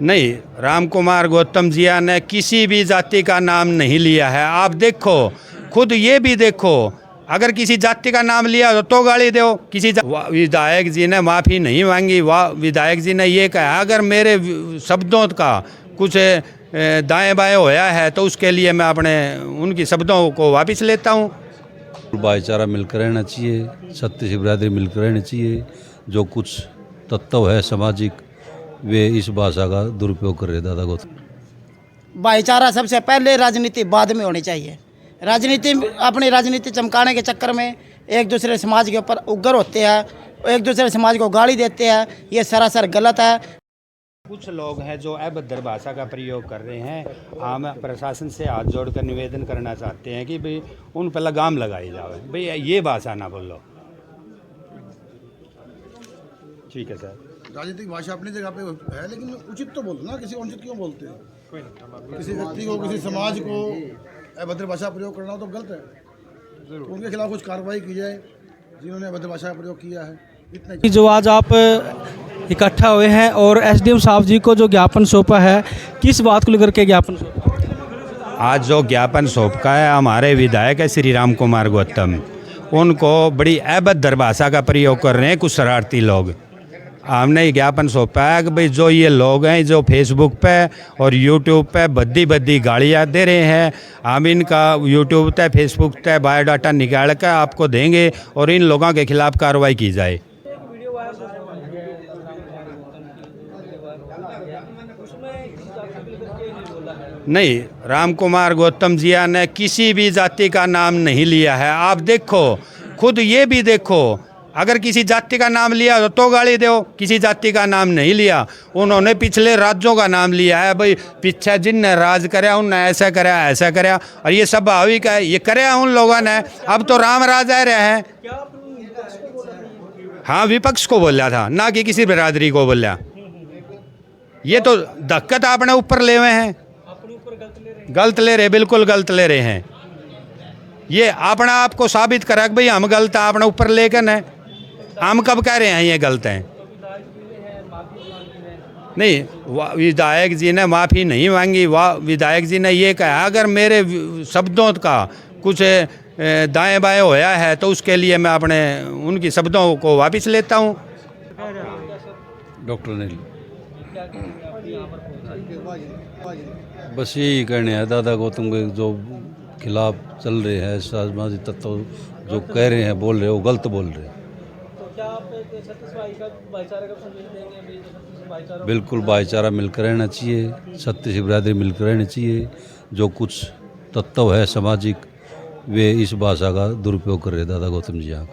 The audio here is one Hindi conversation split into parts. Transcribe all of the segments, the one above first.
नहीं, राम कुमार गौतम जिया ने किसी भी जाति का नाम नहीं लिया है। आप देखो, खुद ये भी देखो, अगर किसी जाति का नाम लिया तो गाली दो। विधायक जी ने माफ़ी नहीं मांगी। विधायक जी ने ये कहा अगर मेरे शब्दों का कुछ दाएं बाएं होया है तो उसके लिए मैं अपने उनकी शब्दों को वापस लेता हूँ। भाईचारा मिलकर रहना चाहिए, सत्य से बिरादरी मिलकर रहनी चाहिए। जो कुछ तत्व है सामाजिक, वे इस भाषा का दुरुपयोग कर रहे दादा गौतम। भाईचारा सबसे पहले, राजनीति बाद में होनी चाहिए। राजनीति, अपनी राजनीति चमकाने के चक्कर में एक दूसरे समाज के ऊपर उग्र होते हैं, एक दूसरे समाज को गाली देते हैं, ये सरासर गलत है। कुछ लोग हैं जो अभद्र भाषा का प्रयोग कर रहे हैं। हम प्रशासन से हाथ जोड़कर निवेदन करना चाहते हैं कि भाई उन पर लगाम लगाई जाए, भाई ये भाषा ना बोलो। ठीक है सर। राजनीतिक भाषा अपनी जगह पे है, लेकिन उचित तो बोलो ना, किसी अनुचित क्यों बोलते हैं? किसी व्यक्ति को, किसी समाज को अभद्र भाषा प्रयोग करना तो गलत है। तो उनके खिलाफ कुछ कार्रवाई की जाए जिन्होंने अभद्र भाषा का प्रयोग किया है। इतना जो आज आप इकट्ठा हुए हैं और एसडीएम साहब जी को जो ज्ञापन सौंपा है, किस बात को लेकर के ज्ञापन सौंपा? आज जो ज्ञापन सौंपा है, हमारे विधायक है श्री राम कुमार गौतम, उनको बड़ी अभद्र भाषा का प्रयोग कर रहे हैं कुछ शरारती लोग। हमने ज्ञापन सौंपा है कि भाई जो ये लोग हैं जो फेसबुक पे और यूट्यूब पे बद्दी गालियाँ दे रहे हैं, हम इनका यूट्यूब पे फेसबुक पे बायोडाटा निकाल कर आपको देंगे और इन लोगों के खिलाफ कार्रवाई की जाए। नहीं, राम कुमार गौतम जिया ने किसी भी जाति का नाम नहीं लिया है। आप देखो, खुद ये भी देखो, अगर किसी जाति का नाम लिया तो गाली दो। किसी जाति का नाम नहीं लिया। उन्होंने पिछले राज्यों का नाम लिया है। भाई पीछे जिनने राज कराया उनने ऐसा कराया ऐसा कराया, और ये सब भाविक है, ये कराया उन लोगों ने। अब तो राम राज आ रहे हैं। हाँ, विपक्ष को बोला था, ना कि किसी बिरादरी को बोला। ये तो दिक्कत आपने ऊपर ले हुए हैं, गलत ले रहे, बिल्कुल गलत ले रहे हैं। ये अपना आपको साबित करा कि भाई हम गलत है, अपने ऊपर लेकर है। हम कब कह रहे हैं ये गलत हैं? नहीं, विधायक जी ने माफ़ी नहीं मांगी। विधायक जी ने ये कहा अगर मेरे शब्दों का कुछ दाएं बाएं होया है तो उसके लिए मैं अपने उनकी शब्दों को वापस लेता हूँ। डॉक्टर ने बस यही कहने हैं दादा गौतम के जो खिलाफ चल रहे हैं सामाजिक तत्व, जो कह रहे हैं बोल रहे, वो गलत बोल रहे हैं। बिल्कुल भाईचारा मिलकर रहना चाहिए, सत्य से बिरादरी मिलकर रहनी चाहिए। जो कुछ तत्व है सामाजिक, वे इस भाषा का दुरुपयोग कर रहे दादा गौतम जी। आप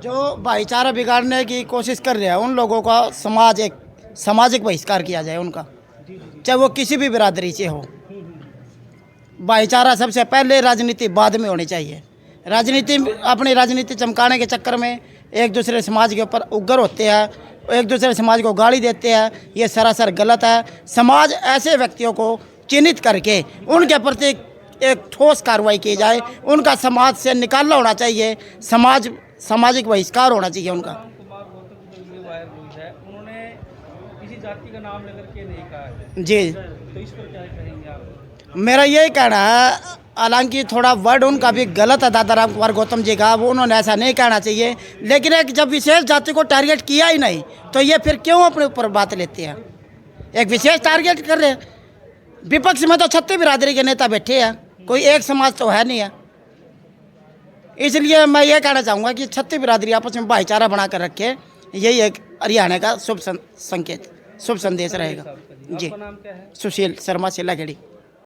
जो भाईचारा बिगाड़ने की कोशिश कर रहे हैं उन लोगों का सामाजिक बहिष्कार किया जाए उनका, चाहे वो किसी भी बिरादरी से हो। भाईचारा सबसे पहले, राजनीति बाद में होनी चाहिए। राजनीति, अपनी राजनीति चमकाने के चक्कर में एक दूसरे समाज के ऊपर उग्र होते हैं, एक दूसरे समाज को गाली देते हैं, ये सरासर गलत है। समाज ऐसे व्यक्तियों को चिन्हित करके उनके प्रति एक ठोस कार्रवाई की जाए, उनका समाज से निकालना होना चाहिए, सामाजिक बहिष्कार होना चाहिए उनका। उन्होंने किसी जाति का नाम लेकर के नहीं कहा है जी, तो इस पर क्या कहेंगे आप? मेरा यही कहना है, हालांकि थोड़ा वर्ड उनका भी गलत है दादा राम कुमार गौतम जी का, वो उन्होंने ऐसा नहीं कहना चाहिए। लेकिन एक जब विशेष जाति को टारगेट किया ही नहीं तो ये फिर क्यों अपने ऊपर बात लेते हैं? एक विशेष टारगेट कर रहे हैं। विपक्ष में तो 36 बिरादरी के नेता बैठे हैं, कोई एक समाज तो है नहीं है। इसलिए मैं ये कहना चाहूँगा कि 36 बिरादरी आपस में भाईचारा बना कर रखे, यही एक हरियाणा का शुभ संकेत, शुभ संदेश रहेगा। जी, सुशील शर्मा सिलाखेड़ी।